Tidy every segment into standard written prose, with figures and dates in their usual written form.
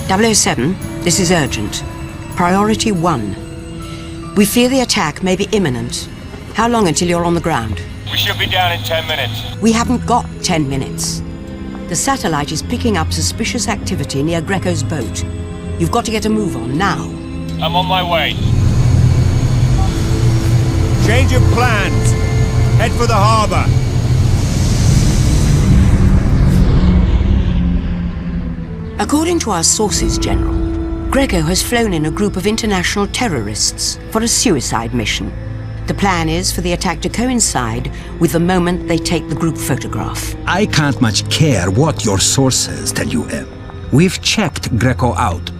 007, this is urgent. Priority 1. We fear the attack may be imminent. How long until you're on the ground? We should be down in 10 minutes. We haven't got 10 minutes. The satellite is picking up suspicious activity near Greco's boat. You've got to get a move on now. I'm on my way. Change of plans. Head for the harbor. According to our sources, General, Greco has flown in a group of international terrorists for a suicide mission. The plan is for the attack to coincide with the moment they take the group photograph. I can't much care what your sources tell you, Em. We've checked Greco out.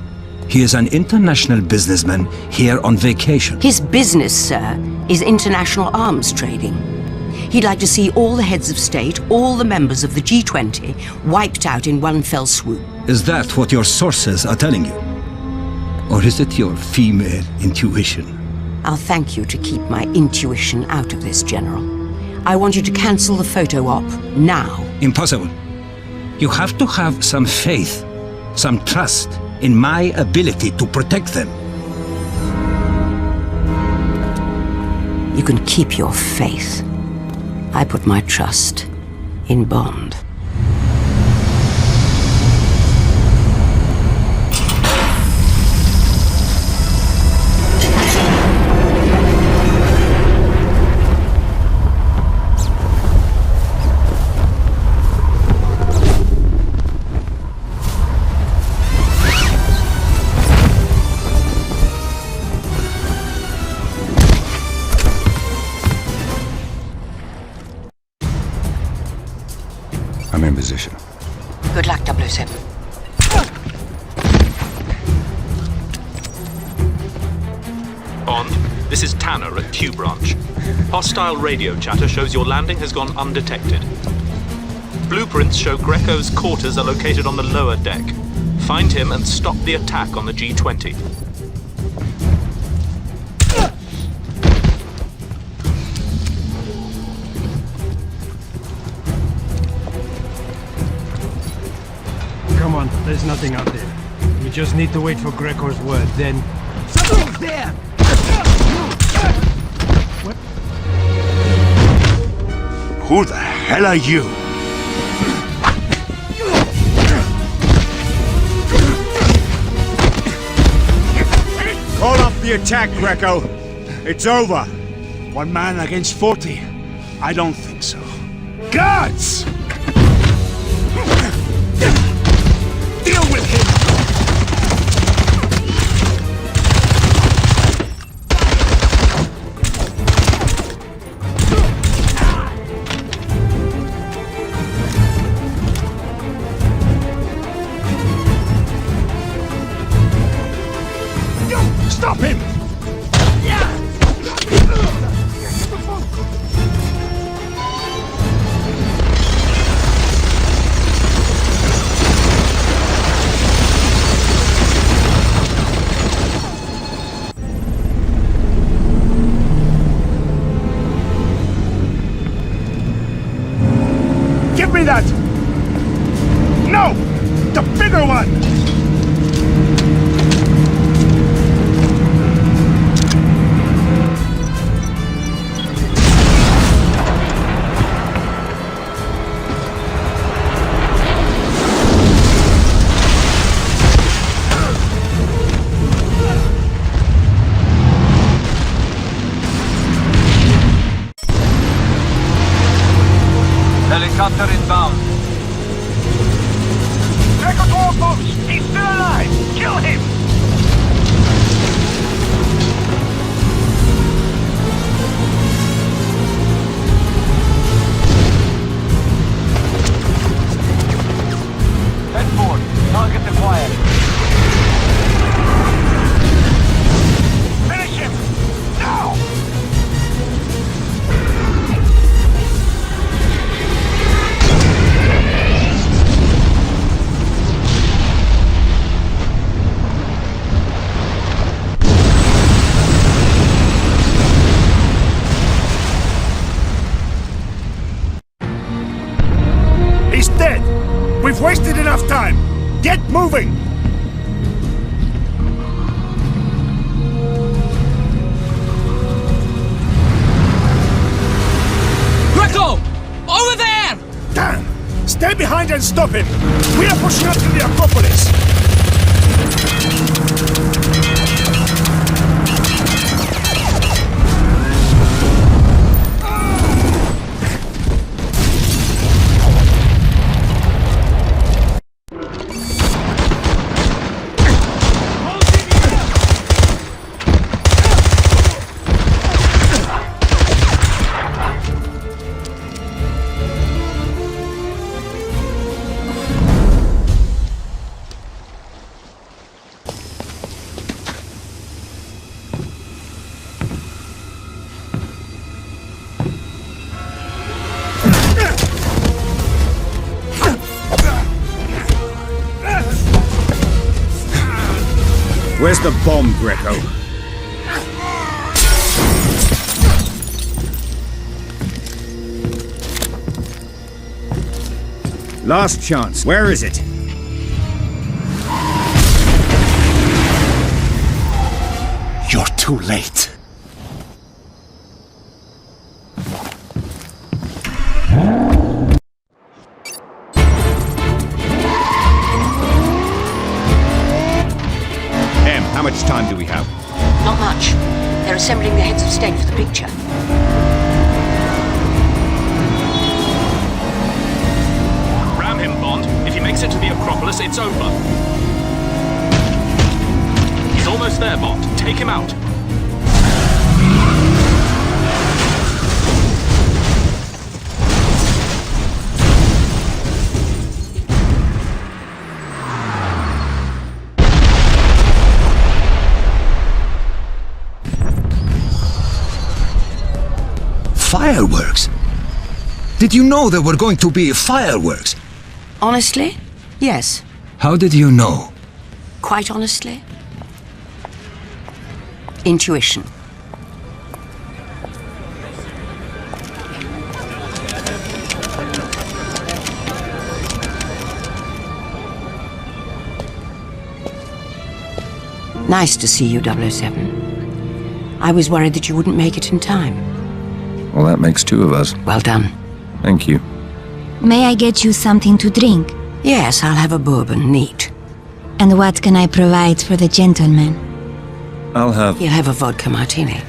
He is an international businessman here on vacation. His business, sir, is international arms trading. He'd like to see all the heads of state, all the members of the G20, wiped out in one fell swoop. Is that what your sources are telling you? Or is it your female intuition? I'll thank you to keep my intuition out of this, General. I want you to cancel the photo op now. Impossible. You have to have some faith, some trust in my ability to protect them. You can keep your faith. I put my trust in Bond. I'm in position. Good luck, 007. Bond, this is Tanner at Q Branch. Hostile radio chatter shows your landing has gone undetected. Blueprints show Greco's quarters are located on the lower deck. Find him and stop the attack on the G20. Come on, there's nothing out there. We just need to wait for Greco's word, then... Someone's there! What? Who the hell are you? Call off the attack, Greco! It's over! 1 man against 40? I don't think so. Guards! Deal with him! Stop him! Give me that! No! The bigger one! Helicopter inbound. Greco to all boats! He's still alive! Kill him! Head forward. Target acquired. Finish him! Now! He's dead! We've wasted enough time! Get moving! Greco! Over there! Damn! Stay behind and stop him! We are pushing up to the Acropolis! Where's the bomb, Greco? Last chance. Where is it? You're too late. How much time do we have? Not much. They're assembling the heads of state for the picture. Ram him, Bond. If he makes it to the Acropolis, it's over. He's almost there, Bond. Take him out. Fireworks? Did you know there were going to be fireworks? Honestly? Yes. How did you know? Quite honestly? Intuition. Nice to see you, 007. I was worried that you wouldn't make it in time. Well, that makes two of us. Well done. Thank you. May I get you something to drink? Yes, I'll have a bourbon, neat. And what can I provide for the gentleman? I'll have... He'll have a vodka martini.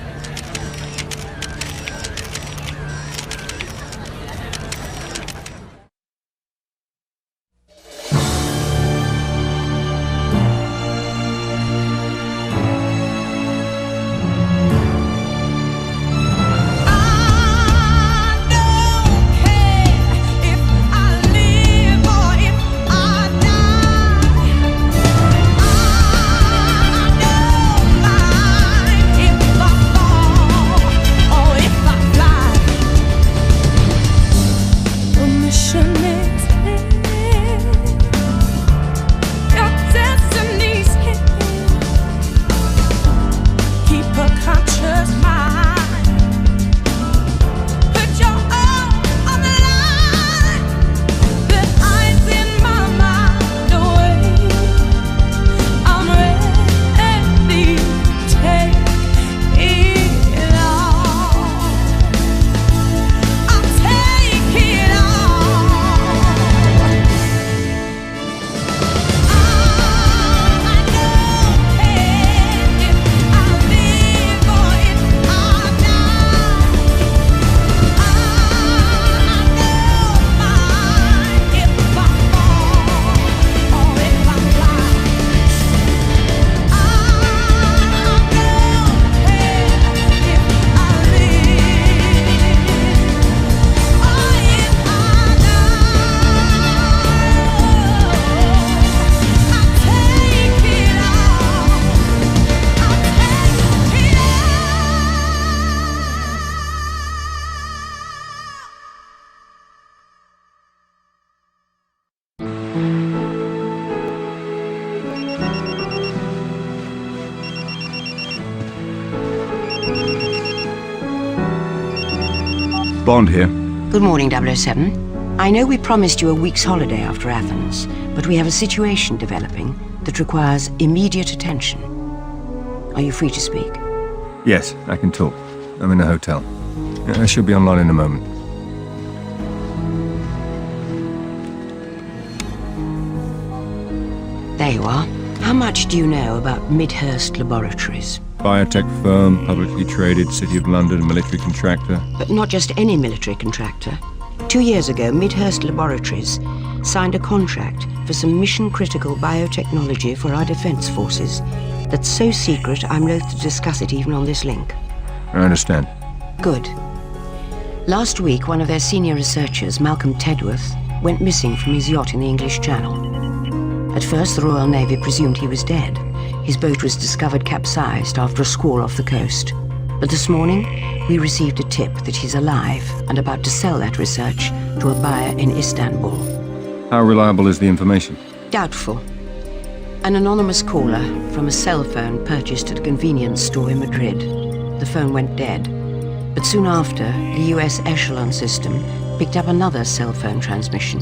Bond here. Good morning, 007. I know we promised you a week's holiday after Athens, but we have a situation developing that requires immediate attention. Are you free to speak? Yes, I can talk. I'm in a hotel. I should be online in a moment. There you are. How much do you know about Midhurst Laboratories? Biotech firm, publicly traded, City of London, military contractor. But not just any military contractor. 2 years ago, Midhurst Laboratories signed a contract for some mission-critical biotechnology for our defense forces that's so secret I'm loath to discuss it even on this link. I understand. Good. Last week, one of their senior researchers, Malcolm Tedworth, went missing from his yacht in the English Channel. At first, the Royal Navy presumed he was dead. His boat was discovered capsized after a squall off the coast. But this morning, we received a tip that he's alive and about to sell that research to a buyer in Istanbul. How reliable is the information? Doubtful. An anonymous caller from a cell phone purchased at a convenience store in Madrid. The phone went dead. But soon after, the US Echelon system picked up another cell phone transmission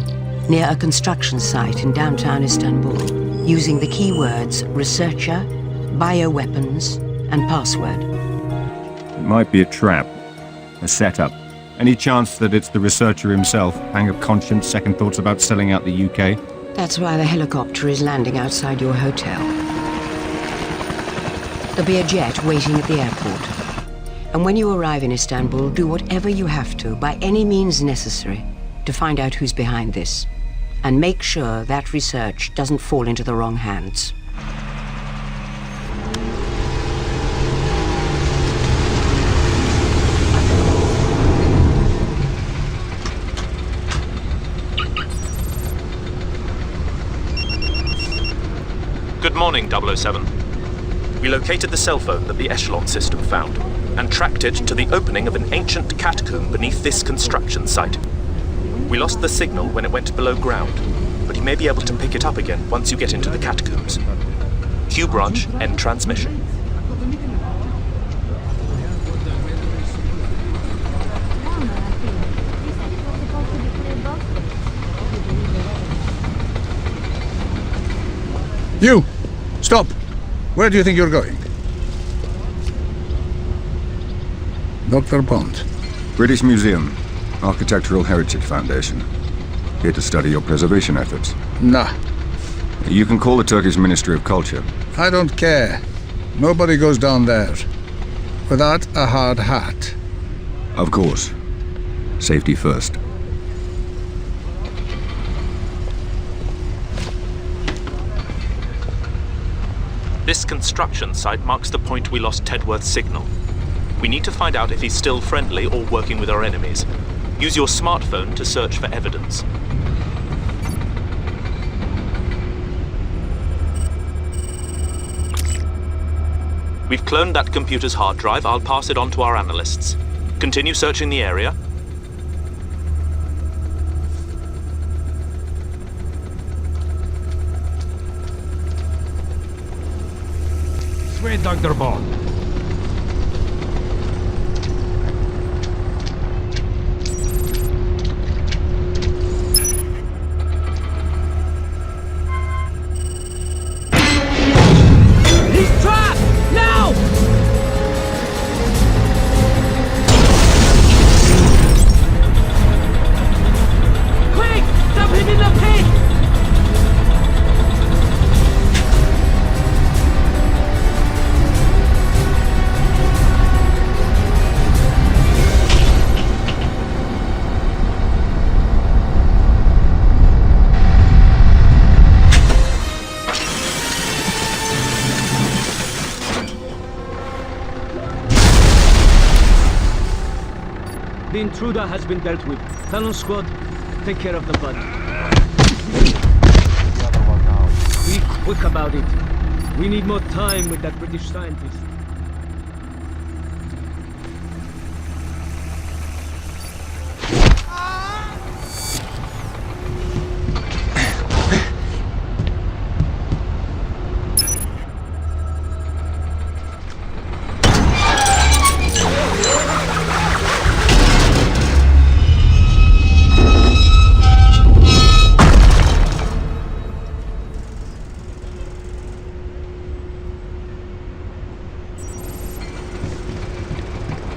near a construction site in downtown Istanbul, using the keywords researcher, bioweapons, and password. It might be a trap, a setup. Any chance that it's the researcher himself? Pang of conscience, second thoughts about selling out the UK? That's why the helicopter is landing outside your hotel. There'll be a jet waiting at the airport. And when you arrive in Istanbul, do whatever you have to, by any means necessary, to find out who's behind this. And make sure that research doesn't fall into the wrong hands. Good morning, 007. We located the cell phone that the Echelon system found and tracked it to the opening of an ancient catacomb beneath this construction site. We lost the signal when it went below ground, but you may be able to pick it up again once you get into the catacombs. Q branch, end transmission. You! Stop! Where do you think you're going? Dr. Bond. British Museum, Architectural Heritage Foundation. Here to study your preservation efforts. Nah, You can call the Turkish Ministry of Culture. I don't care. Nobody goes down there without a hard hat. Of course. Safety first. This construction site marks the point we lost Tedworth's signal. We need to find out if he's still friendly or working with our enemies. Use your smartphone to search for evidence. We've cloned that computer's hard drive. I'll pass it on to our analysts. Continue searching the area. Sweet Dr. Bond. He's trapped! Now! Quick! Stop him in the pit! The intruder has been dealt with. Talon squad, take care of the body. Be quick about it. We need more time with that British scientist.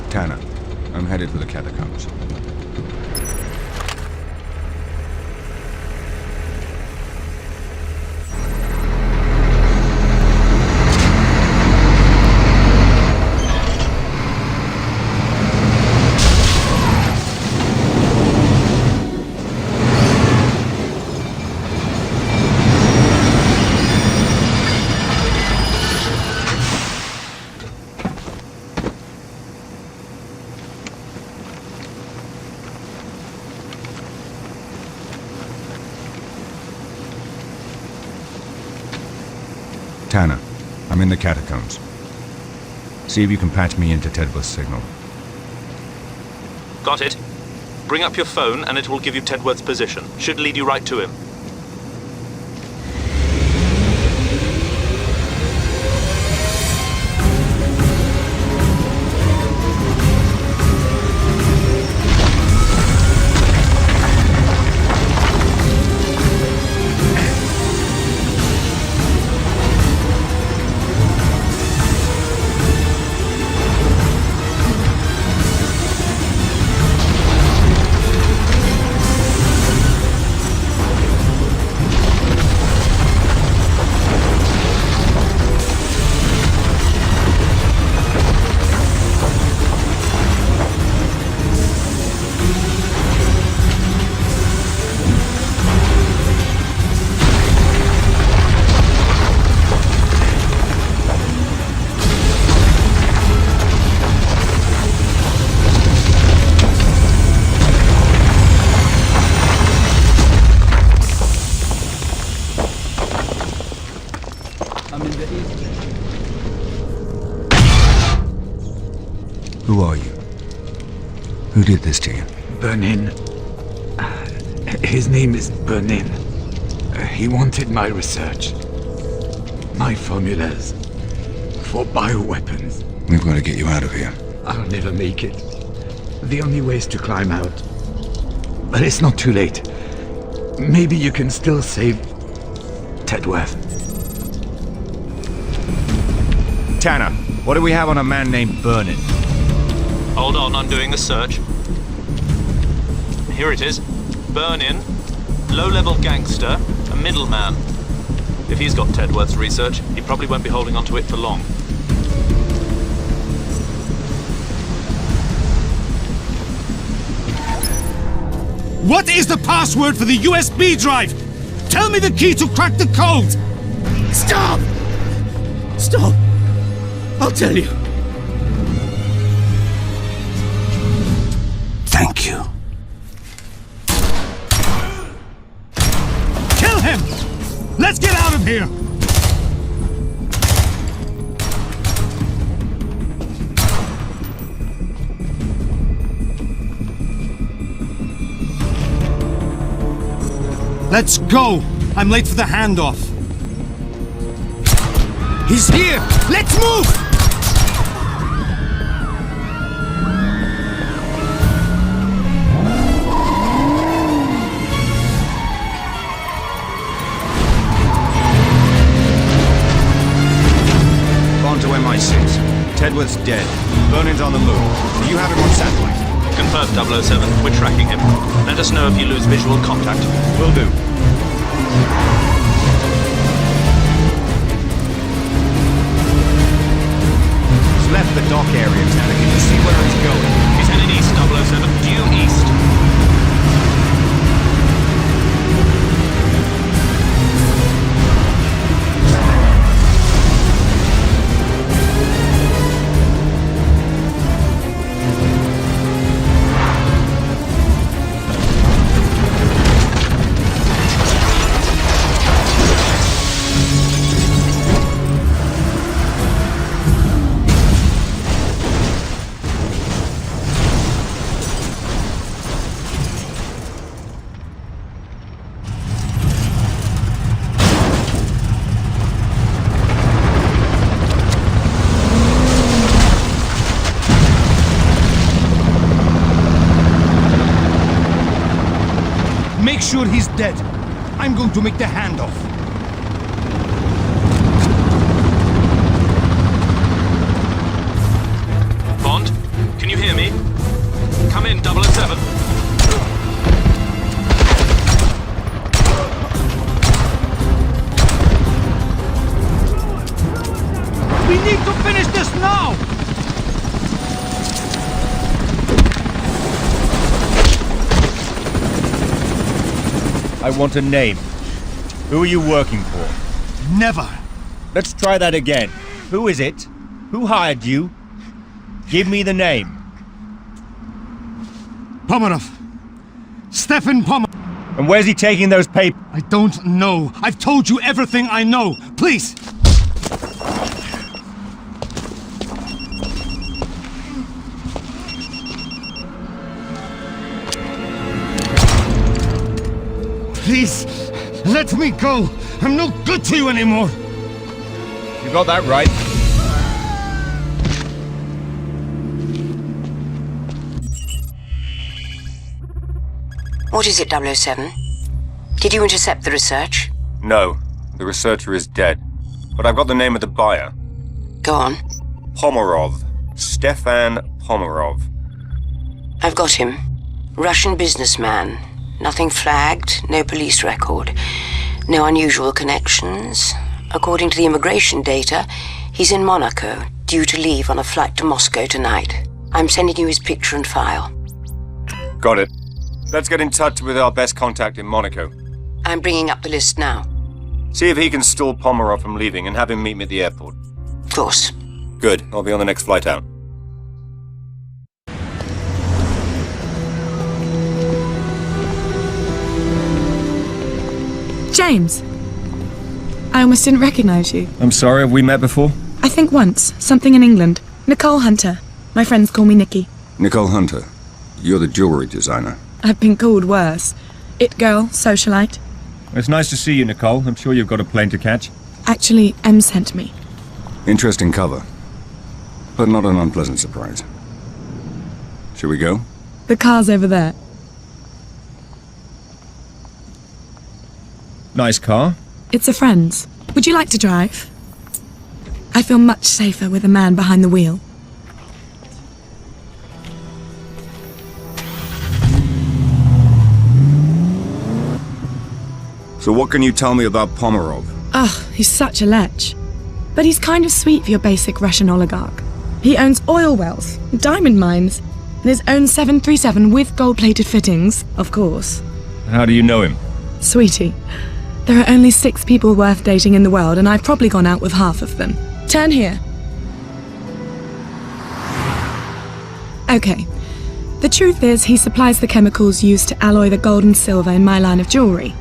Tanner, I'm headed for the catacombs. Tanner, I'm in the catacombs. See if you can patch me into Tedworth's signal. Got it. Bring up your phone and it will give you Tedworth's position. Should lead you right to him. Who are you? Who did this to you? Bernin. His name is Bernin. He wanted my research. My formulas. For bioweapons. We've got to get you out of here. I'll never make it. The only way is to climb out. But it's not too late. Maybe you can still save Tedworth. Tanner, what do we have on a man named Bernin? Hold on, I'm doing a search. Here it is. Burn-in, low-level gangster, a middleman. If he's got Tedworth's research, he probably won't be holding on to it for long. What is the password for the USB drive? Tell me the key to crack the code! Stop! Stop! I'll tell you. Thank you. Kill him! Let's get out of here! Let's go! I'm late for the handoff. He's here! Let's move! To MI6. Tedworth's dead. Bernin's on the move. Do you have him on satellite? Confirmed 007. We're tracking him. Let us know if you lose visual contact. Will do. He's left the dock area, Tanner. Can you see where he's going? He's headed east, 007. Due east. Make sure he's dead. I'm going to make the handoff. Bond, can you hear me? Come in, 007. We need to finish this now! I want a name. Who are you working for? Never. Let's try that again. Who is it? Who hired you? Give me the name. Pomerov. Stefan Pomerov. And where's he taking those papers? I don't know. I've told you everything I know. Please. Please, let me go. I'm no good to you anymore. You got that right. What is it, 007? Did you intercept the research? No, the researcher is dead. But I've got the name of the buyer. Go on. Pomerov. Stefan Pomerov. I've got him. Russian businessman. Nothing flagged, no police record. No unusual connections. According to the immigration data, he's in Monaco, due to leave on a flight to Moscow tonight. I'm sending you his picture and file. Got it. Let's get in touch with our best contact in Monaco. I'm bringing up the list now. See if he can stall Pomerov from leaving and have him meet me at the airport. Of course. Good. I'll be on the next flight out. James! I almost didn't recognize you. I'm sorry, have we met before? I think once. Something in England. Nicole Hunter. My friends call me Nikki. Nicole Hunter, you're the jewelry designer. I've been called worse. It girl, socialite. It's nice to see you, Nicole. I'm sure you've got a plane to catch. Actually, Em sent me. Interesting cover, but not an unpleasant surprise. Shall we go? The car's over there. Nice car. It's a friend's. Would you like to drive? I feel much safer with a man behind the wheel. So what can you tell me about Pomerov? Ugh, he's such a lech. But he's kind of sweet for your basic Russian oligarch. He owns oil wells, diamond mines, and his own 737 with gold-plated fittings, of course. How do you know him? Sweetie, there are only 6 people worth dating in the world, and I've probably gone out with half of them. Turn here. Okay. The truth is, he supplies the chemicals used to alloy the gold and silver in my line of jewelry.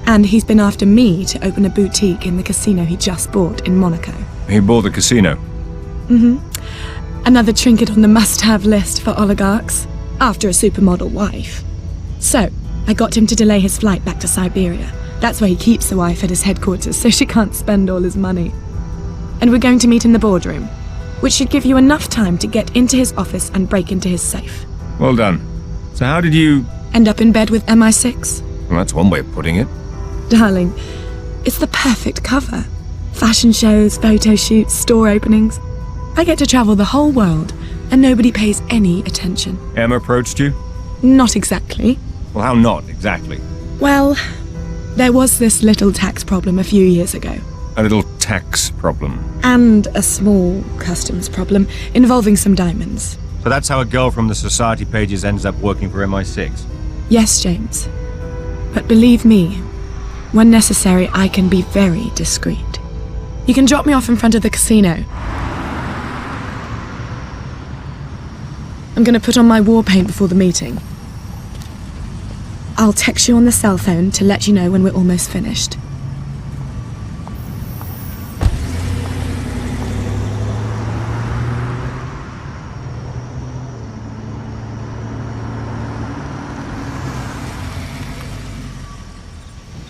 And he's been after me to open a boutique in the casino he just bought in Monaco. He bought the casino? Mm-hmm. Another trinket on the must-have list for oligarchs, after a supermodel wife. So, I got him to delay his flight back to Siberia. That's where he keeps the wife at his headquarters, so she can't spend all his money. And we're going to meet in the boardroom, which should give you enough time to get into his office and break into his safe. Well done. So how did you... End up in bed with MI6? Well, that's one way of putting it. Darling, it's the perfect cover. Fashion shows, photo shoots, store openings. I get to travel the whole world, and nobody pays any attention. Em approached you? Not exactly. Well, how not exactly? Well, there was this little tax problem a few years ago. A little tax problem? And a small customs problem involving some diamonds. So that's how a girl from the society pages ends up working for MI6? Yes, James. But believe me, when necessary, I can be very discreet. You can drop me off in front of the casino. I'm gonna put on my war paint before the meeting. I'll text you on the cell phone to let you know when we're almost finished.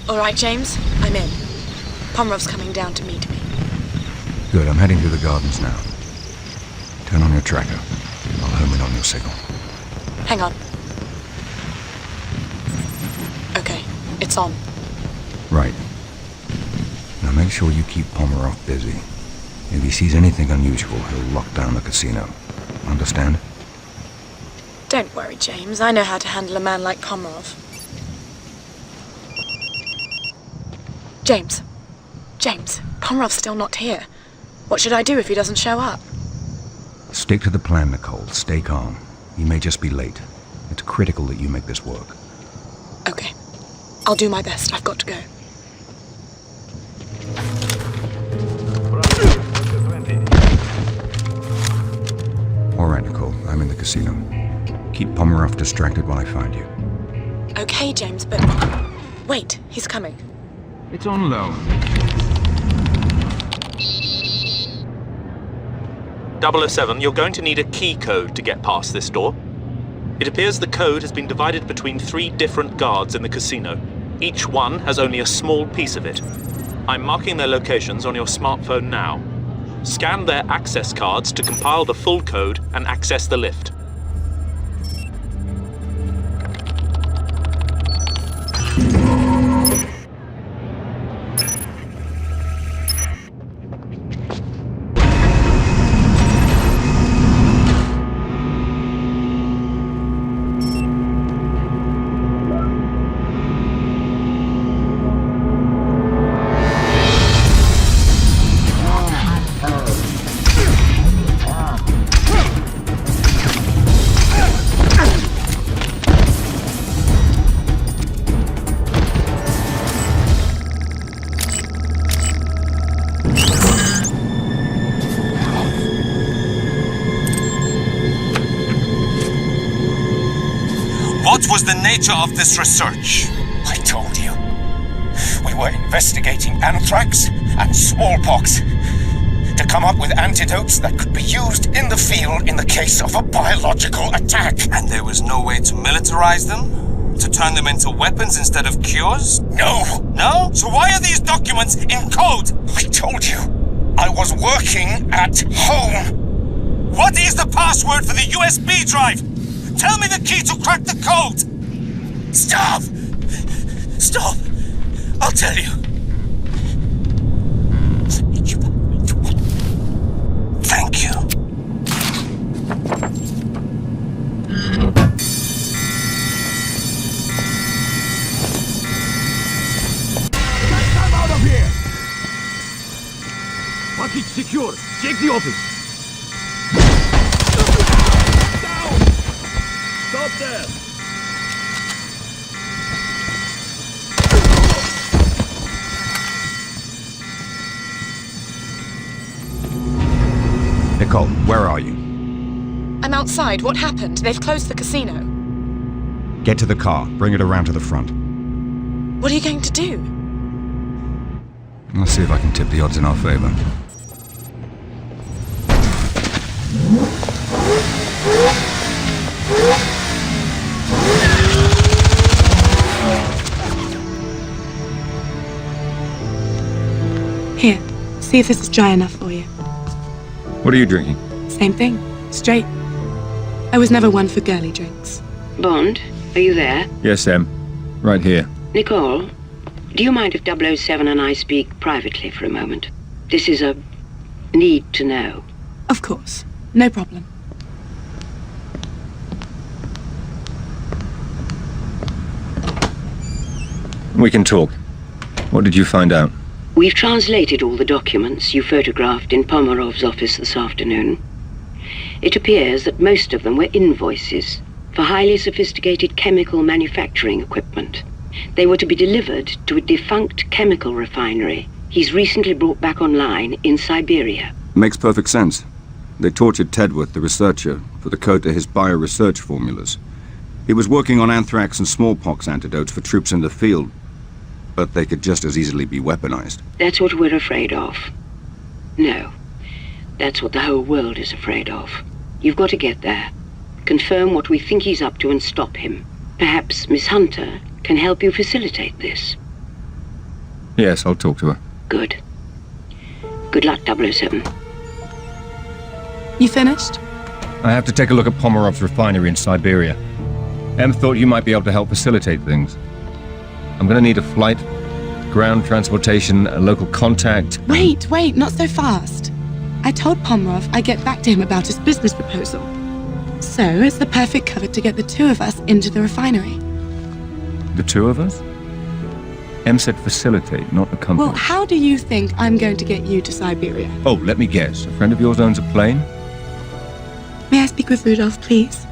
All right, James, I'm in. Pomerov's coming down to meet me. Good, I'm heading to the gardens now. Turn on your tracker. I'll home in on your signal. Hang on. Okay, it's on. Right. Now make sure you keep Pomerov busy. If he sees anything unusual, he'll lock down the casino. Understand? Don't worry, James. I know how to handle a man like Pomerov. James. James, Pomerov's still not here. What should I do if he doesn't show up? Stick to the plan, Nicole. Stay calm. He may just be late. It's critical that you make this work. Okay. I'll do my best. I've got to go. All right, Nicole. I'm in the casino. Keep Pomerov distracted while I find you. Okay, James, but... Wait, he's coming. It's on low. 007, you're going to need a key code to get past this door. It appears the code has been divided between 3 different guards in the casino. Each one has only a small piece of it. I'm marking their locations on your smartphone now. Scan their access cards to compile the full code and access the lift. What was the nature of this research? I told you. We were investigating anthrax and smallpox to come up with antidotes that could be used in the field in the case of a biological attack. And there was no way to militarize them? To turn them into weapons instead of cures? No! No? So why are these documents in code? I told you. I was working at home. What is the password for the USB drive? Tell me the key to crack the code! Stop! Stop! I'll tell you. Thank you. I'm out of here! Package secure. Check the office. Stop there! Nicole, where are you? I'm outside. What happened? They've closed the casino. Get to the car. Bring it around to the front. What are you going to do? I'll see if I can tip the odds in our favor. Here, see if this is dry enough for you. What are you drinking? Same thing. Straight. I was never one for girly drinks. Bond, are you there? Yes, Em. Right here. Nicole, do you mind if 007 and I speak privately for a moment? This is a need to know. Of course. No problem. We can talk. What did you find out? We've translated all the documents you photographed in Pomerov's office this afternoon. It appears that most of them were invoices for highly sophisticated chemical manufacturing equipment. They were to be delivered to a defunct chemical refinery he's recently brought back online in Siberia. Makes perfect sense. They tortured Tedworth, the researcher, for the code to his bioresearch formulas. He was working on anthrax and smallpox antidotes for troops in the field, but they could just as easily be weaponized. That's what we're afraid of. No, that's what the whole world is afraid of. You've got to get there, confirm what we think he's up to and stop him. Perhaps Miss Hunter can help you facilitate this. Yes, I'll talk to her. Good. Good luck, 007. You finished? I have to take a look at Pomerov's refinery in Siberia. Em thought you might be able to help facilitate things. I'm gonna need a flight, ground transportation, a local contact. Wait, not so fast. I told Pomerov I'd get back to him about his business proposal. So it's the perfect cover to get the two of us into the refinery. The two of us? Em said facilitate, not accompany. Well, how do you think I'm going to get you to Siberia? Oh, let me guess. A friend of yours owns a plane? May I speak with Rudolph, please?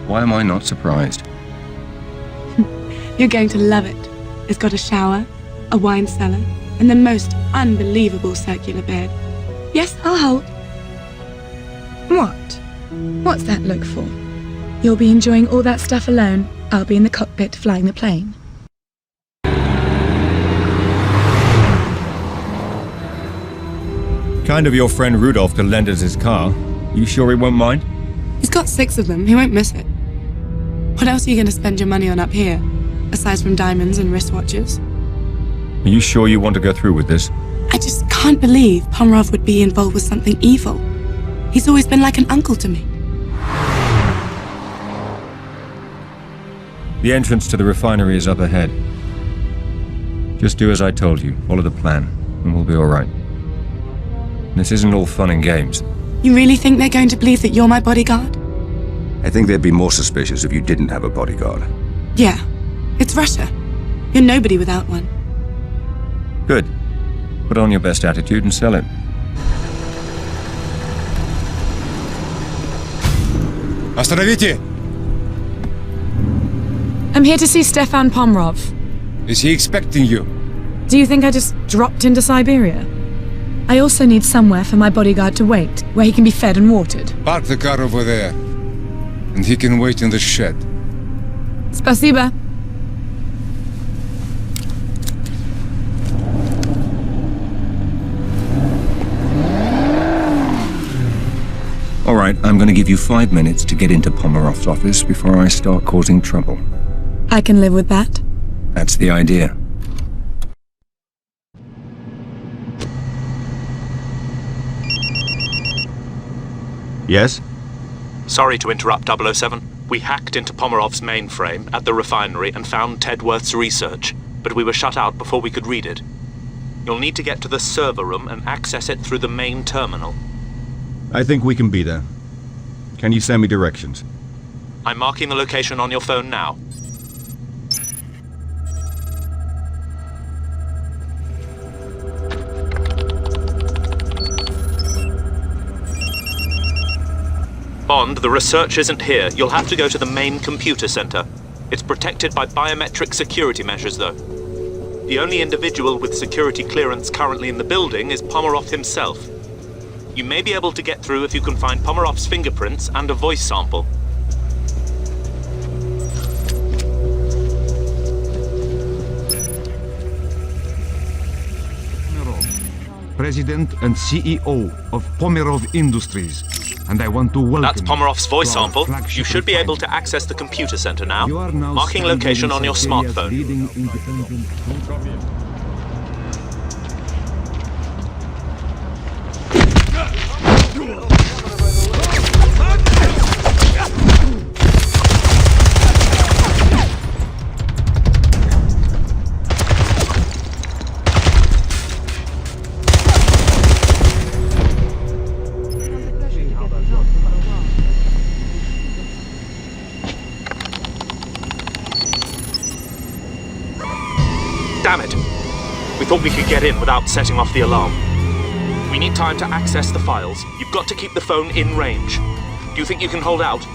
Why am I not surprised? You're going to love it. It's got a shower, a wine cellar, and the most unbelievable circular bed. Yes, I'll hold. What? What's that look for? You'll be enjoying all that stuff alone. I'll be in the cockpit flying the plane. Kind of your friend Rudolph to lend us his car. You sure he won't mind? He's got 6 of them. He won't miss it. What else are you going to spend your money on up here? aside from diamonds and wristwatches. Are you sure you want to go through with this? I just can't believe Pomerov would be involved with something evil. He's always been like an uncle to me. The entrance to the refinery is up ahead. Just do as I told you. Follow the plan, and we'll be all right. This isn't all fun and games. You really think they're going to believe that you're my bodyguard? I think they'd be more suspicious if you didn't have a bodyguard. Yeah. It's Russia. You're nobody without one. Good. Put on your best attitude and sell it. Остановите! I'm here to see Stefan Pomerov. Is he expecting you? Do you think I just dropped into Siberia? I also need somewhere for my bodyguard to wait, where he can be fed and watered. Park the car over there, and he can wait in the shed. Spasiba. All right, I'm going to give you 5 minutes to get into Pomerov's office before I start causing trouble. I can live with that. That's the idea. Yes? Sorry to interrupt, 007. We hacked into Pomerov's mainframe at the refinery and found Tedworth's research, but we were shut out before we could read it. You'll need to get to the server room and access it through the main terminal. I think we can be there. Can you send me directions? I'm marking the location on your phone now. Bond, the research isn't here. You'll have to go to the main computer center. It's protected by biometric security measures, though. The only individual with security clearance currently in the building is Pomerov himself. You may be able to get through if you can find Pomerov's fingerprints and a voice sample. President and CEO of Pomerov Industries, and I want to welcome That's Pomerov's voice to our sample. flagship You should be refinery. able to access the computer center now. You are now Marking standing location in on your Siberia's smartphone. leading independent Damn it! We thought we could get in without setting off the alarm. We need time to access the files. You've got to keep the phone in range. Do you think you can hold out?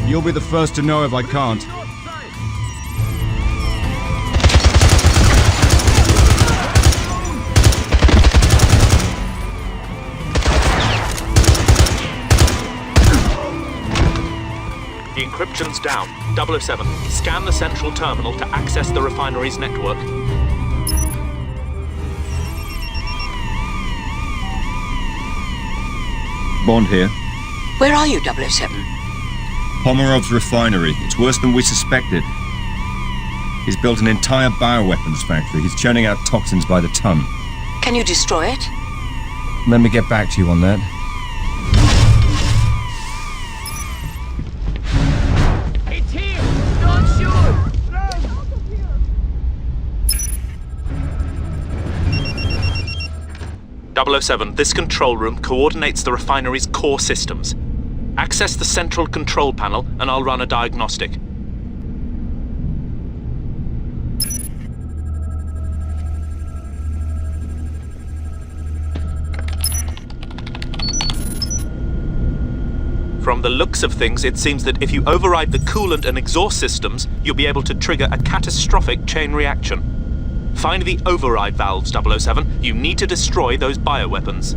You'll be the first to know if I can't. The encryption's down. 007, scan the central terminal to access the refinery's network. Bond here. Where are you, 007? Pomerov's refinery. It's worse than we suspected. He's built an entire bioweapons factory. He's churning out toxins by the ton. Can you destroy it? Let me get back to you on that. It's here! Don't shoot! 007, this control room coordinates the refinery's core systems. Access the central control panel and I'll run a diagnostic. From the looks of things, it seems that if you override the coolant and exhaust systems, you'll be able to trigger a catastrophic chain reaction. Find the override valves, 007. You need to destroy those bioweapons.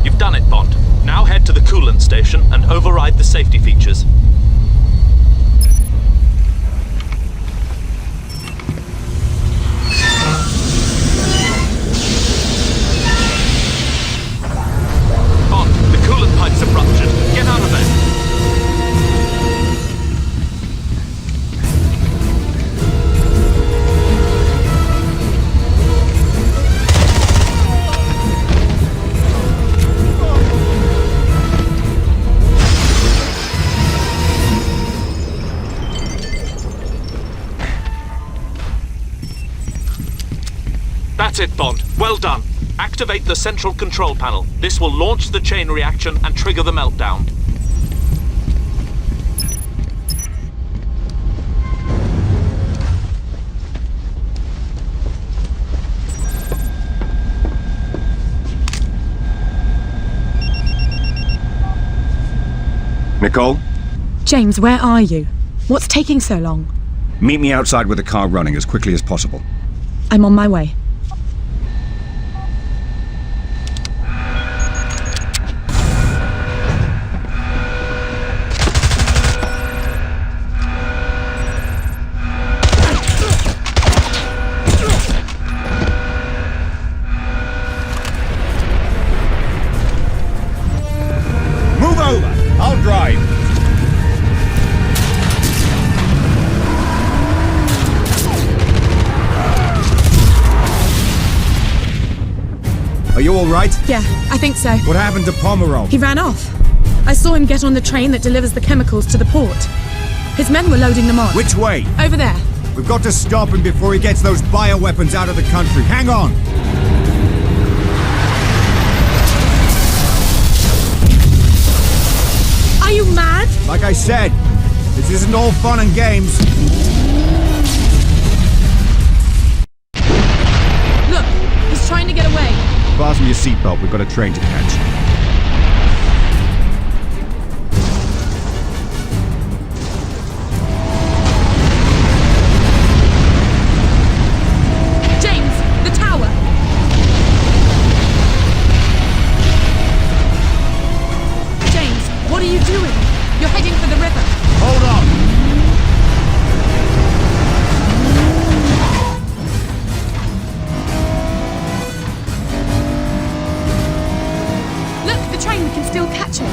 You've done it, Bond. Now head to the coolant station and override the safety features. That's it, Bond. Well done. Activate the central control panel. This will launch the chain reaction and trigger the meltdown. Nicole? James, where are you? What's taking so long? Meet me outside with the car running as quickly as possible. I'm on my way. Move over! I'll drive. Are you all right? Yeah, I think so. What happened to Pomerov? He ran off. I saw him get on the train that delivers the chemicals to the port. His men were loading them on. Which way? Over there. We've got to stop him before he gets those bioweapons out of the country. Hang on! Are you mad? Like I said, this isn't all fun and games. Look, he's trying to get away. Fasten your seatbelt, we've got a train to catch. James, the tower. James, what are you doing? You're heading for the river. Hold on! Look, the train, we can still catch it.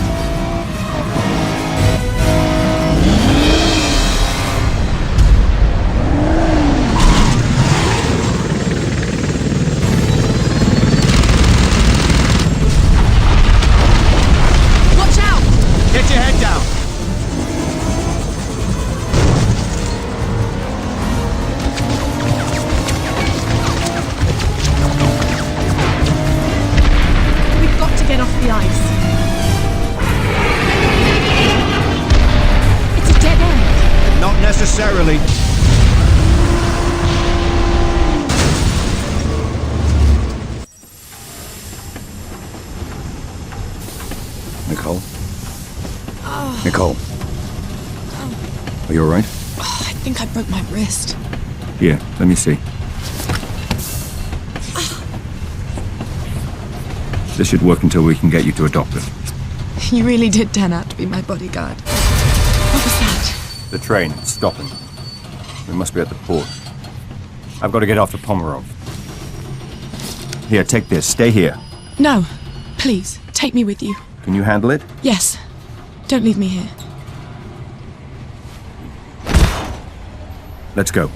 Watch out! Get your head down! We've got to get off the ice. It's a dead end. Not necessarily. Nicole? Nicole? Are you alright? Oh, I think I broke my wrist. Here, let me see. This should work until we can get you to a doctor. You really did turn out to be my bodyguard. What was that? The train, it's stopping. We must be at the port. I've got to get off to Pomerov. Here, take this. Stay here. No, please, take me with you. Can you handle it? Yes. Don't leave me here. Let's go.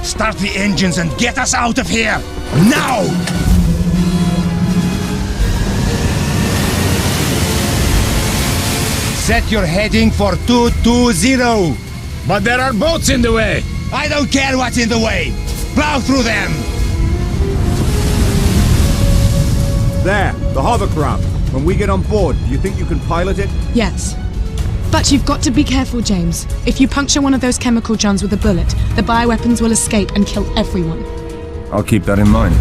Start the engines and get us out of here! Now! Set your heading for 220! But there are boats in the way! I don't care what's in the way! Plow through them! There, the hovercraft. When we get on board, do you think you can pilot it? Yes. But you've got to be careful, James. If you puncture one of those chemical guns with a bullet, the bioweapons will escape and kill everyone. I'll keep that in mind.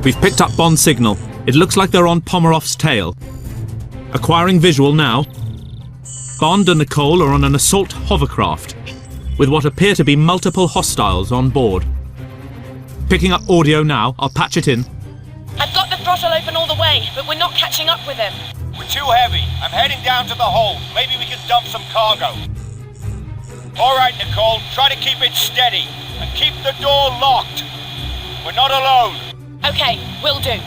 We've picked up Bond's signal. It looks like they're on Pomerov's tail. Acquiring visual now. Bond and Nicole are on an assault hovercraft, with what appear to be multiple hostiles on board. Picking up audio now, I'll patch it in. I've got the throttle open all the way, but we're not catching up with him. We're too heavy. I'm heading down to the hold. Maybe we can dump some cargo. All right, Nicole, try to keep it steady and keep the door locked. We're not alone. Okay, will do.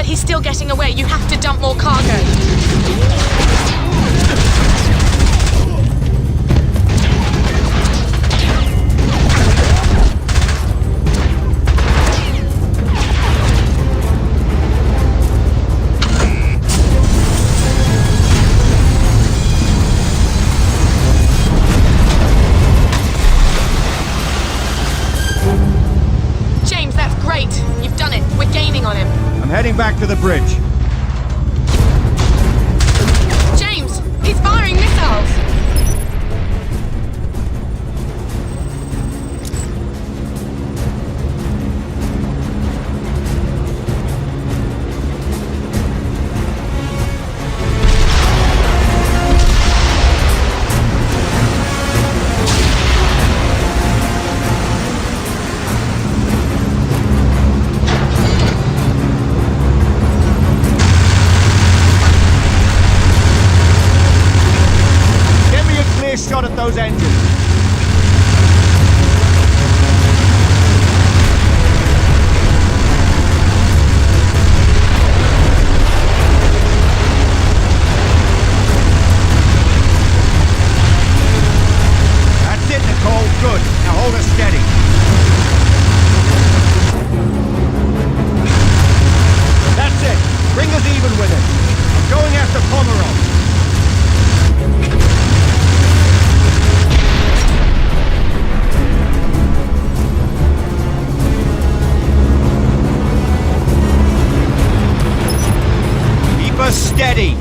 But he's still getting away. You have to dump more cargo. You've done it. We're gaining on him. I'm heading back to the bridge. James, he's firing missiles. Shot at those engines. That's it, Nicole. Good. Now hold us steady. That's it. Bring us even with it. I'm going after Pomerov. Steady!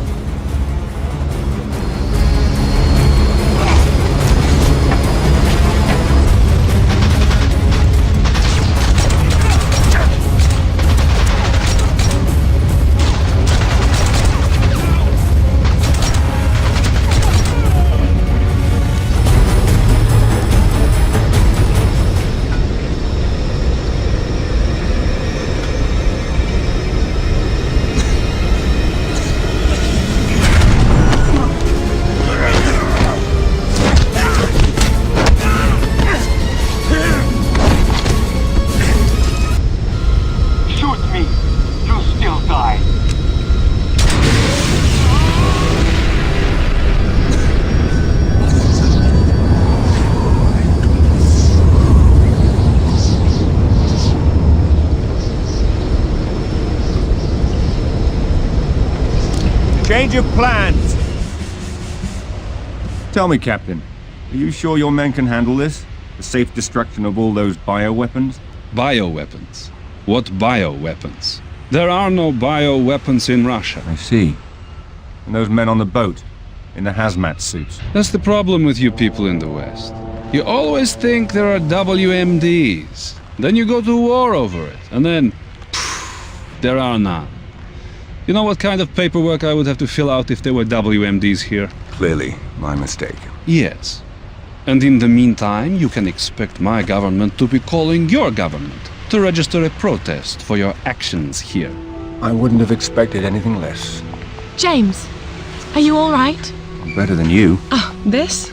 Change of plans. Tell me, Captain, are you sure your men can handle this? The safe destruction of all those bioweapons? Bioweapons? What bioweapons? There are no bioweapons in Russia. I see. And those men on the boat, in the hazmat suits? That's the problem with you people in the West. You always think there are WMDs. Then you go to war over it, and then there are none. You know what kind of paperwork I would have to fill out if there were WMDs here? Clearly, my mistake. Yes. And in the meantime, you can expect my government to be calling your government to register a protest for your actions here. I wouldn't have expected anything less. James, are you all right? Better than you. Oh, this?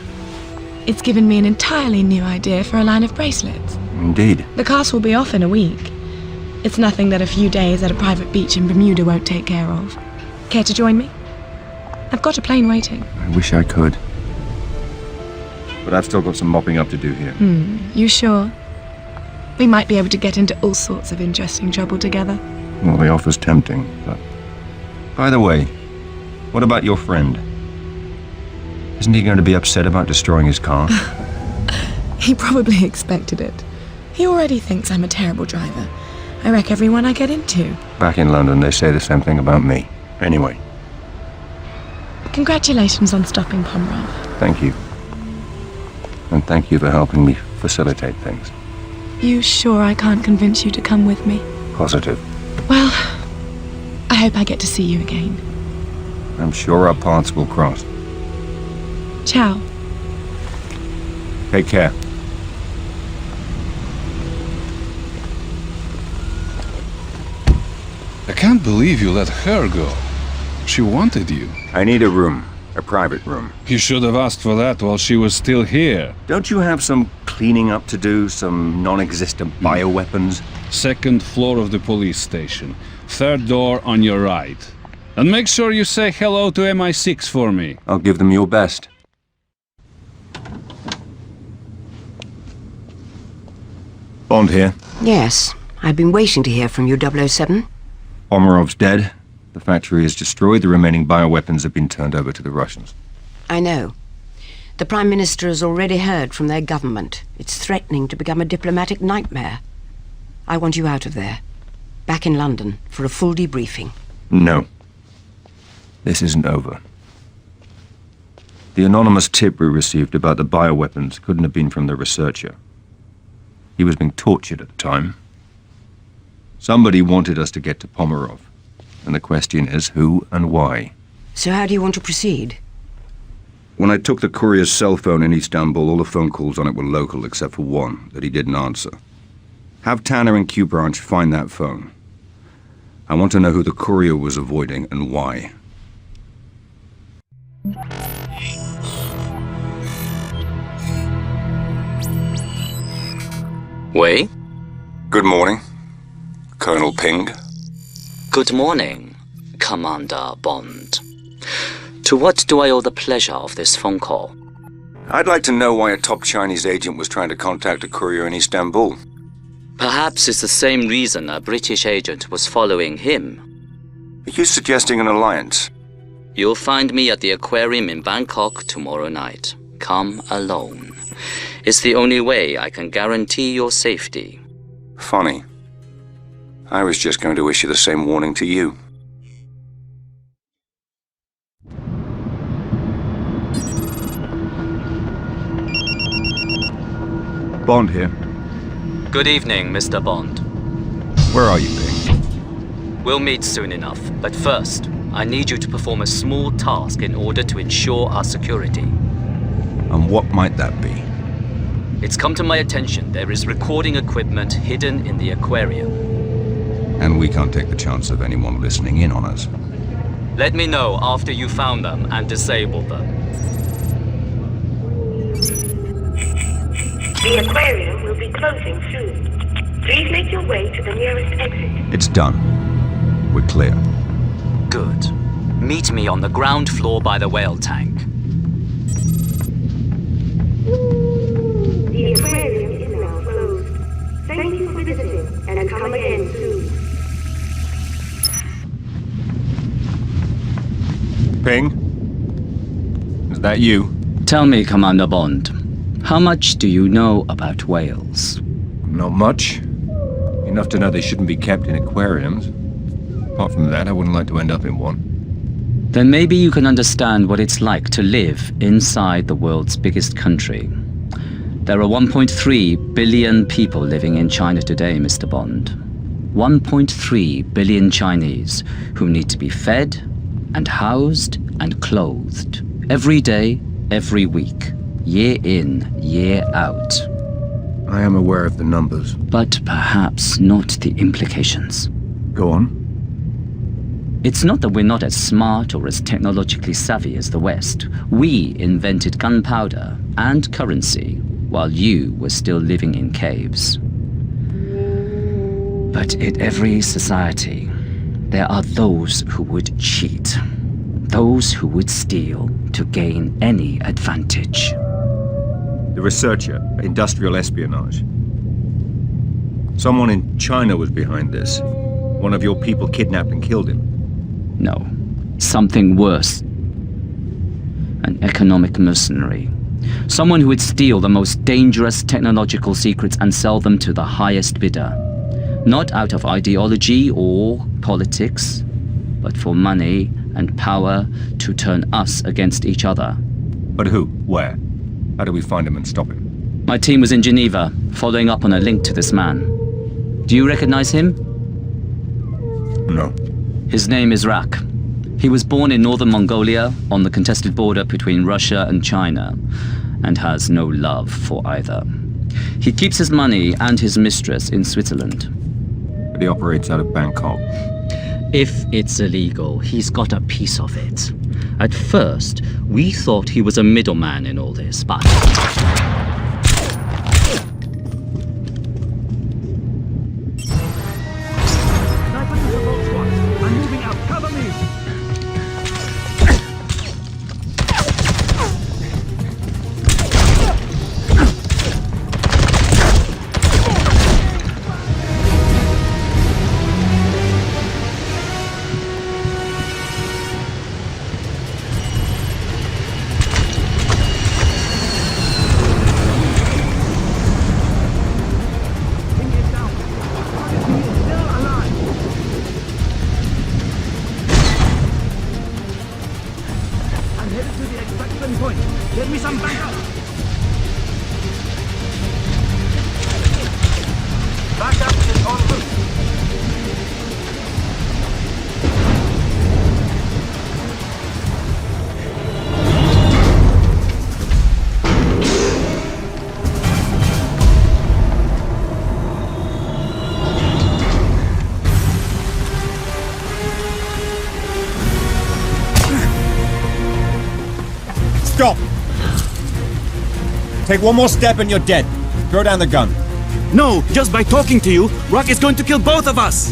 It's given me an entirely new idea for a line of bracelets. Indeed. The cast will be off in a week. It's nothing that a few days at a private beach in Bermuda won't take care of. Care to join me? I've got a plane waiting. I wish I could. But I've still got some mopping up to do here. You sure? We might be able to get into all sorts of interesting trouble together. Well, the offer's tempting, but... By the way, what about your friend? Isn't he going to be upset about destroying his car? He probably expected it. He already thinks I'm a terrible driver. I wreck everyone I get into. Back in London, they say the same thing about me. Anyway. Congratulations on stopping Pomerov. Thank you. And thank you for helping me facilitate things. You sure I can't convince you to come with me? Positive. Well, I hope I get to see you again. I'm sure our paths will cross. Ciao. Take care. I can't believe you let her go. She wanted you. I need a room. A private room. You should have asked for that while she was still here. Don't you have some cleaning up to do? Some non-existent bioweapons? Second floor of the police station. third door on your right. And make sure you say hello to MI6 for me. I'll give them your best. Bond here. Yes, I've been waiting to hear from you, 007. Pomerov's dead. The factory is destroyed. The remaining bioweapons have been turned over to the Russians. I know. The Prime Minister has already heard from their government. It's threatening to become a diplomatic nightmare. I want you out of there. Back in London for a full debriefing. No. This isn't over. The anonymous tip we received about the bioweapons couldn't have been from the researcher. He was being tortured at the time. Somebody wanted us to get to Pomerov. And the question is, who and why? So how do you want to proceed? When I took the courier's cell phone in Istanbul, all the phone calls on it were local except for one that he didn't answer. Have Tanner and Q Branch find that phone. I want to know who the courier was avoiding and why. Wei? Good morning, Colonel Ping. Good morning, Commander Bond. To what do I owe the pleasure of this phone call? I'd like to know why a top Chinese agent was trying to contact a courier in Istanbul. Perhaps it's the same reason a British agent was following him. Are you suggesting an alliance? You'll find me at the aquarium in Bangkok tomorrow night. Come alone. It's the only way I can guarantee your safety. Funny. I was just going to issue the same warning to you. Bond here. Good evening, Mr. Bond. Where are you, Ping? We'll meet soon enough, but first, I need you to perform a small task in order to ensure our security. And what might that be? It's come to my attention there is recording equipment hidden in the aquarium. And we can't take the chance of anyone listening in on us. Let me know after you found them and disabled them. The aquarium will be closing soon. Please make your way to the nearest exit. It's done. We're clear. Good. Meet me on the ground floor by the whale tank. The aquarium is now closed. Thank you for visiting, and come again soon. Ping? Is that you? Tell me, Commander Bond, how much do you know about whales? Not much. Enough to know they shouldn't be kept in aquariums. Apart from that, I wouldn't like to end up in one. Then maybe you can understand what it's like to live inside the world's biggest country. There are 1.3 billion people living in China today, Mr. Bond. 1.3 billion Chinese who need to be fed and housed and clothed every day, every week, year in, year out. I am aware of the numbers. But perhaps not the implications. Go on. It's not that we're not as smart or as technologically savvy as the West. We invented gunpowder and currency while you were still living in caves. But in every society, there are those who would cheat. Those who would steal to gain any advantage. The researcher, industrial espionage. Someone in China was behind this. One of your people kidnapped and killed him. No, something worse. An economic mercenary. Someone who would steal the most dangerous technological secrets and sell them to the highest bidder. Not out of ideology or politics, but for money and power to turn us against each other. But who? Where? How do we find him and stop him? My team was in Geneva, following up on a link to this man. Do you recognize him? No. His name is Rak. He was born in northern Mongolia, on the contested border between Russia and China, and has no love for either. He keeps his money and his mistress in Switzerland. But he operates out of Bangkok. If it's illegal, he's got a piece of it. At first, we thought he was a middleman in all this, but... Stop! Take one more step and you're dead. Throw down the gun. No, just by talking to you, Rock is going to kill both of us!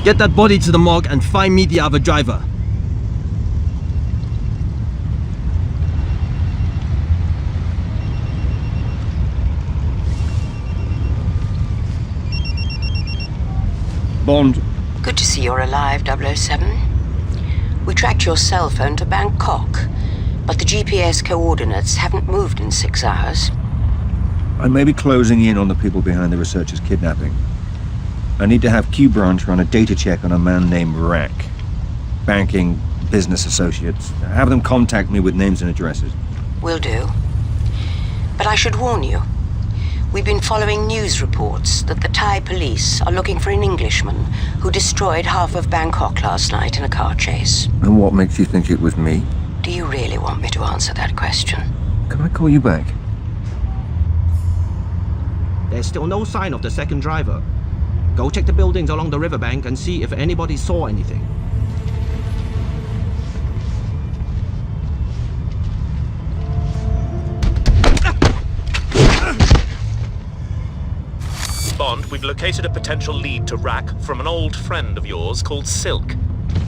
Get that body to the morgue and find me the other driver. Bond. Good to see you're alive, 007. We tracked your cell phone to Bangkok, but the GPS coordinates haven't moved in 6 hours. I may be closing in on the people behind the researcher's kidnapping. I need to have Q Branch run a data check on a man named Rack. Banking, business associates. Have them contact me with names and addresses. Will do. But I should warn you. We've been following news reports that the Thai police are looking for an Englishman who destroyed half of Bangkok last night in a car chase. And what makes you think it was me? Do you really want me to answer that question? Can I call you back? There's still no sign of the second driver. Go check the buildings along the riverbank and see if anybody saw anything. Bond, we've located a potential lead to Rack from an old friend of yours called Silk.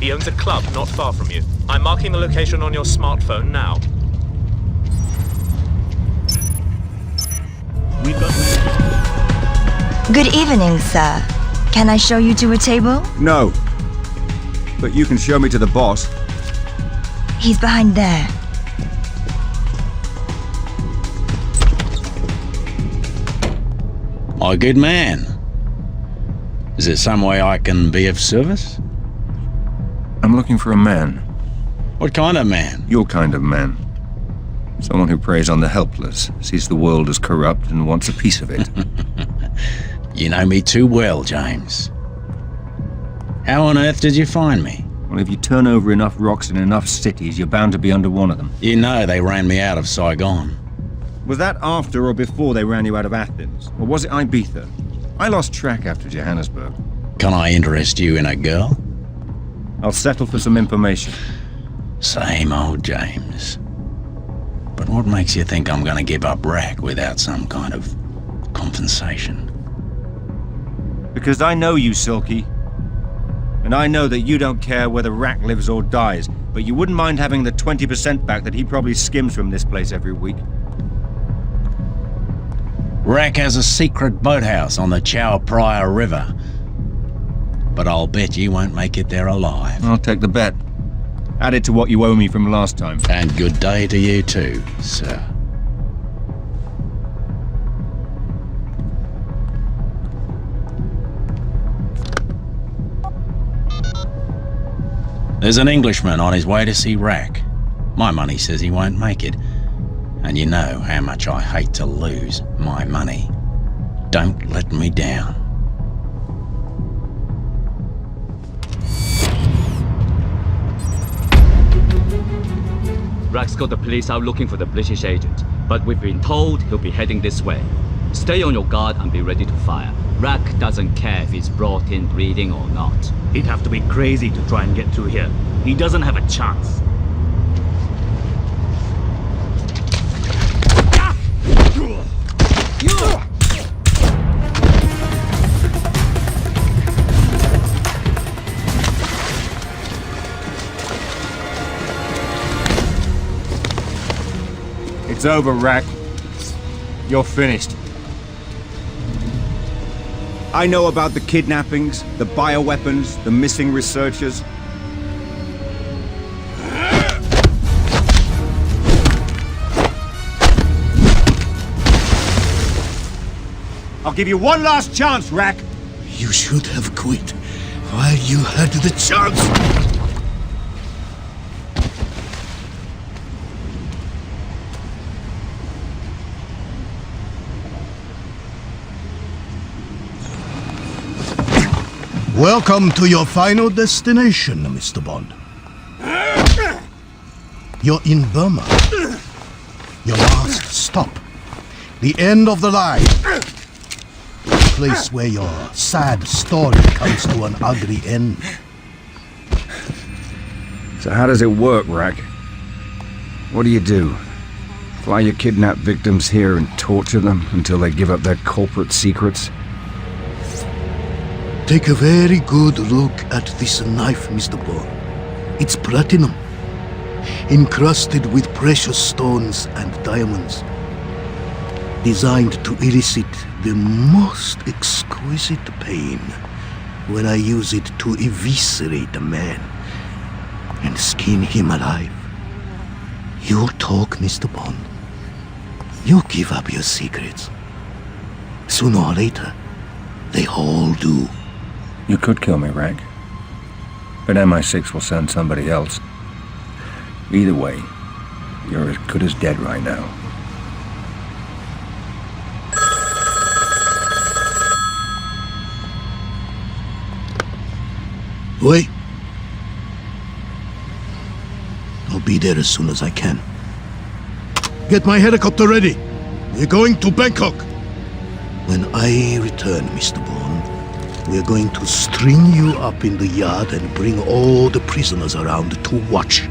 He owns a club not far from you. I'm marking the location on your smartphone now. We've got... Good evening, sir. Can I show you to a table? No. But you can show me to the boss. He's behind there. My good man. Is there some way I can be of service? I'm looking for a man. What kind of man? Your kind of man. Someone who preys on the helpless, sees the world as corrupt and wants a piece of it. You know me too well, James. How on earth did you find me? Well, if you turn over enough rocks in enough cities, you're bound to be under one of them. You know they ran me out of Saigon. Was that after or before they ran you out of Athens? Or was it Ibiza? I lost track after Johannesburg. Can I interest you in a girl? I'll settle for some information. Same old James. But what makes you think I'm gonna give up Rack without some kind of compensation? Because I know you, Silky. And I know that you don't care whether Rack lives or dies, but you wouldn't mind having the 20% back that he probably skims from this place every week. Rack has a secret boathouse on the Chao Phraya River. But I'll bet you won't make it there alive. I'll take the bet. Add it to what you owe me from last time. And good day to you too, sir. There's an Englishman on his way to see Rack. My money says he won't make it. And you know how much I hate to lose my money. Don't let me down. Rack's got the police out looking for the British agent, but we've been told he'll be heading this way. Stay on your guard and be ready to fire. Rack doesn't care if he's brought in breeding or not. He'd have to be crazy to try and get through here. He doesn't have a chance. It's over, Rack. You're finished. I know about the kidnappings, the bioweapons, the missing researchers. I'll give you one last chance, Rack. You should have quit while you had the chance. Welcome to your final destination, Mr. Bond. You're in Burma. Your last stop. The end of the line. The place where your sad story comes to an ugly end. So how does it work, Rack? What do you do? Fly your kidnapped victims here and torture them until they give up their corporate secrets? Take a very good look at this knife, Mr. Bond. It's platinum, encrusted with precious stones and diamonds. Designed to elicit the most exquisite pain when I use it to eviscerate a man and skin him alive. You talk, Mr. Bond. You give up your secrets. Sooner or later, they all do. You could kill me, Rack. But MI6 will send somebody else. Either way, you're as good as dead right now. Wait. I'll be there as soon as I can. Get my helicopter ready. We're going to Bangkok. When I return, Mr. Bond, we're going to string you up in the yard and bring all the prisoners around to watch.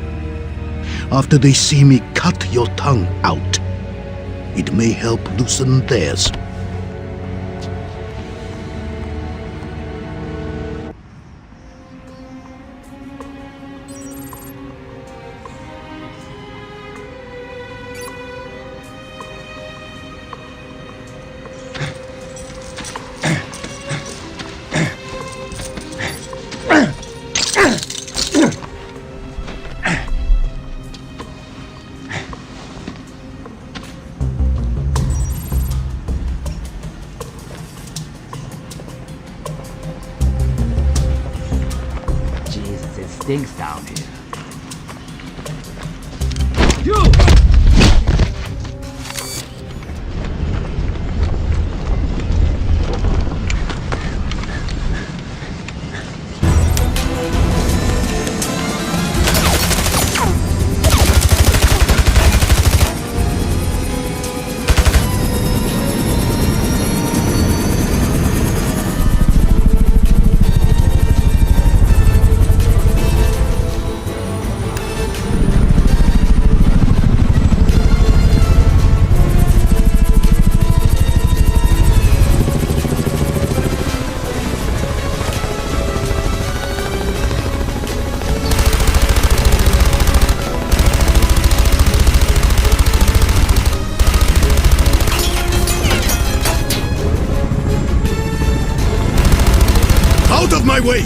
After they see me cut your tongue out, it may help loosen theirs. Stinks down here. Out of my way!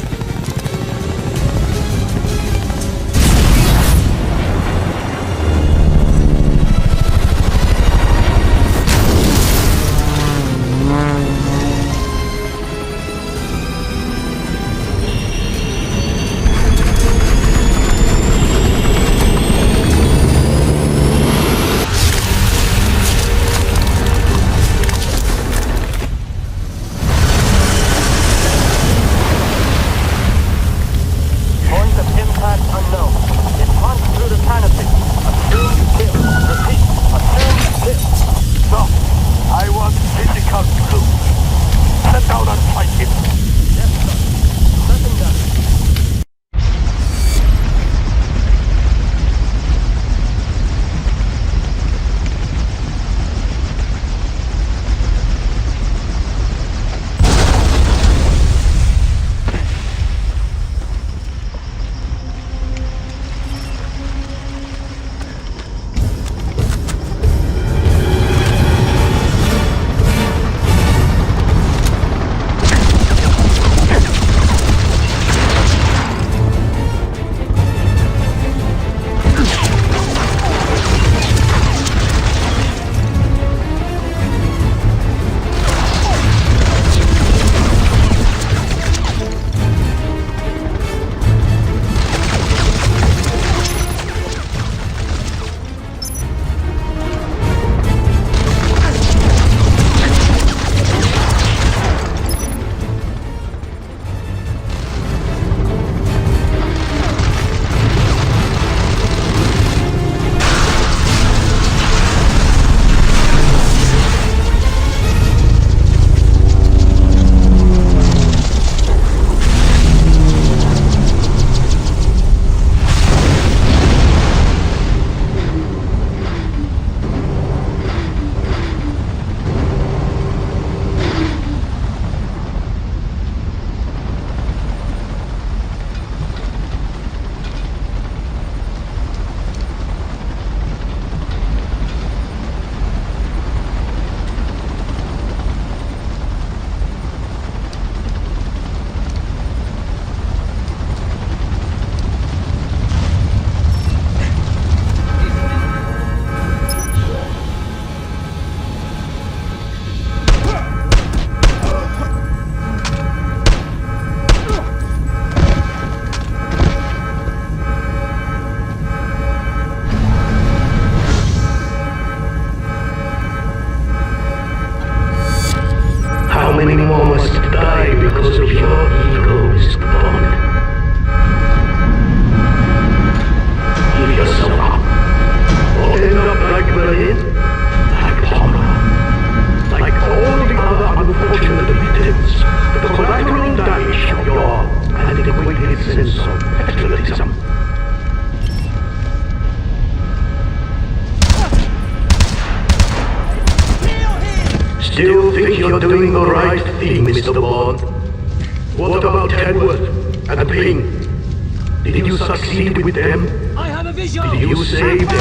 still think you're doing the right thing, Mr. Bond? What about Tedworth and Ping? Did you succeed with them? I have a vision! Did you save them?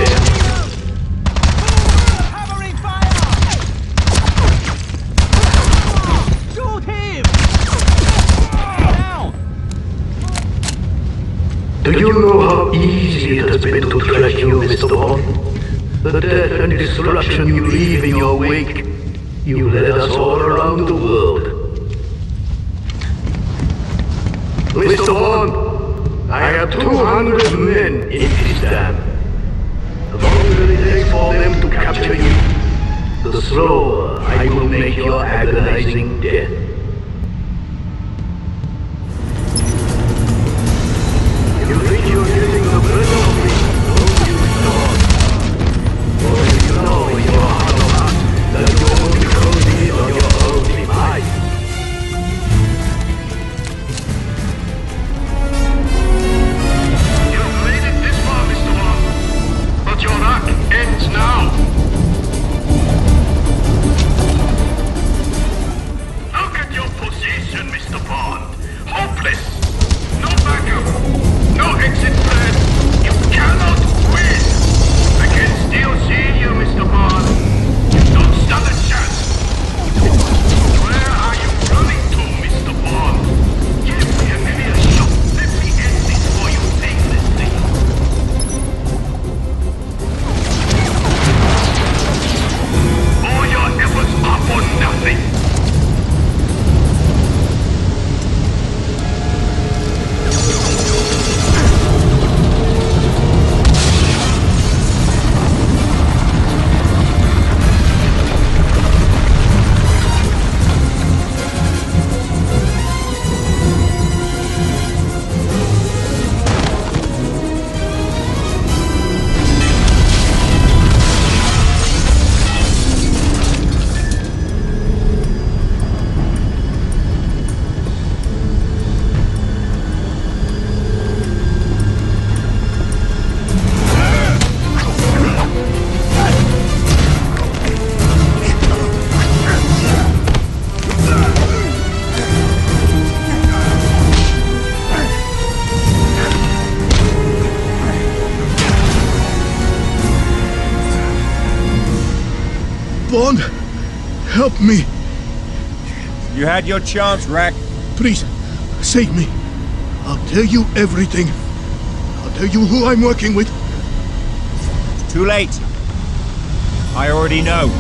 Shoot him! Down! Do you know how easy it has been to track you, Mr. Bond? The death and destruction you leave in your wake, you led us all around the world. Mr. Bond, I have 200 men in this dam. The longer it takes for them to capture you, the slower I will make your agonizing death. You think you're getting the better of me, don't you, Mr. Bond? Or do you know in your heart of hearts that you're only closing in on your own demise? You've made it this far, Mr. Bond, but your arc ends now. Look at your position, Mr. Bond. Hopeless. No backup. No exit plan. You cannot win. I can still see you, Mr. Bond. You don't stand a chance. Where are you running to, Mr. Bond? Give me a minute shot. Let me end this for you painlessly. All your efforts are for nothing. Bond, help me. You had your chance, Rack. Please, save me. I'll tell you everything. I'll tell you who I'm working with. Too late. I already know.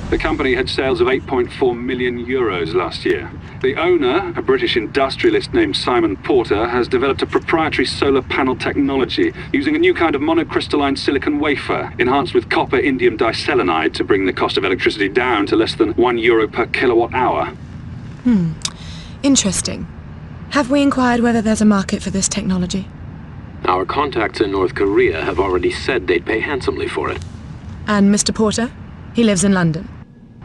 The company had sales of 8.4 million euros last year. The owner, a British industrialist named Simon Porter, has developed a proprietary solar panel technology using a new kind of monocrystalline silicon wafer, enhanced with copper indium diselenide to bring the cost of electricity down to less than €1 per kilowatt hour. Interesting. Have we inquired whether there's a market for this technology? Our contacts in North Korea have already said they'd pay handsomely for it. And Mr. Porter? He lives in London.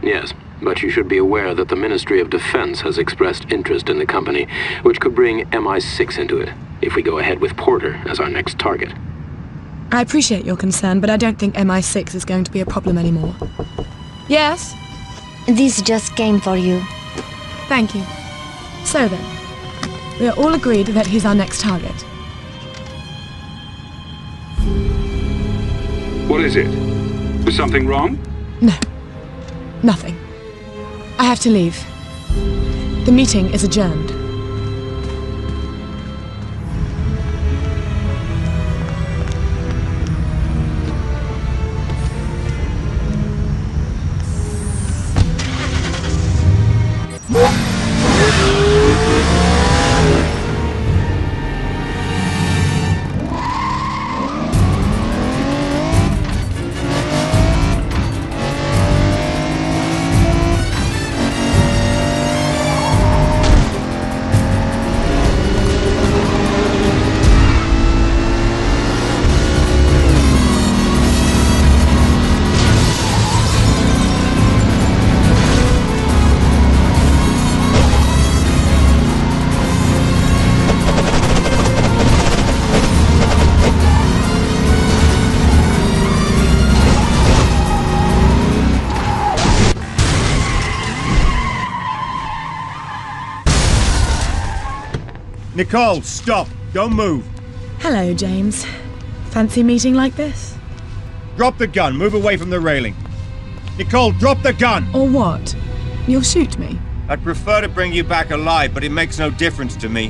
Yes, but you should be aware that the Ministry of Defense has expressed interest in the company, which could bring MI6 into it, if we go ahead with Porter as our next target. I appreciate your concern, but I don't think MI6 is going to be a problem anymore. Yes? This just came for you. Thank you. So then, we are all agreed that he's our next target. What is it? Was something wrong? No. Nothing. I have to leave. The meeting is adjourned. Nicole, stop! Don't move! Hello, James. Fancy meeting like this? Drop the gun, move away from the railing. Nicole, drop the gun! Or what? You'll shoot me? I'd prefer to bring you back alive, but it makes no difference to me.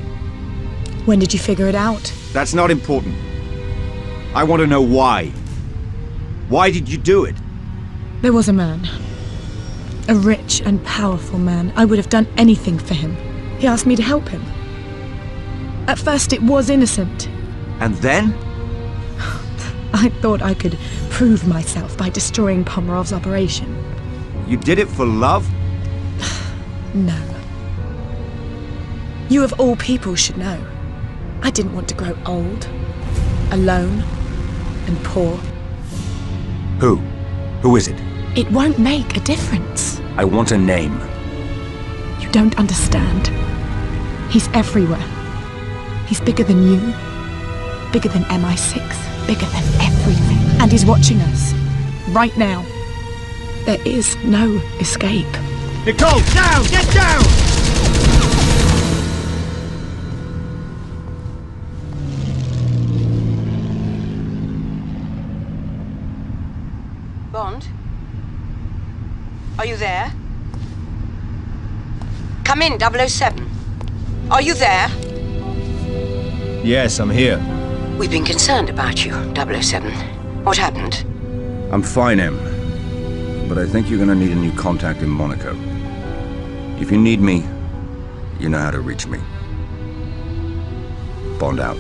When did you figure it out? That's not important. I want to know why. Why did you do it? There was a man. A rich and powerful man. I would have done anything for him. He asked me to help him. At first it was innocent. And then? I thought I could prove myself by destroying Pomerov's operation. You did it for love? No. You of all people should know. I didn't want to grow old, alone, and poor. Who? Who is it? It won't make a difference. I want a name. You don't understand. He's everywhere. He's bigger than you, bigger than MI6, bigger than everything. And he's watching us, right now. There is no escape. Nicole, down! Get down! Bond? Are you there? Come in, 007. Are you there? Yes, I'm here. We've been concerned about you, 007. What happened? I'm fine, Em. But I think you're gonna need a new contact in Monaco. If you need me, you know how to reach me. Bond out.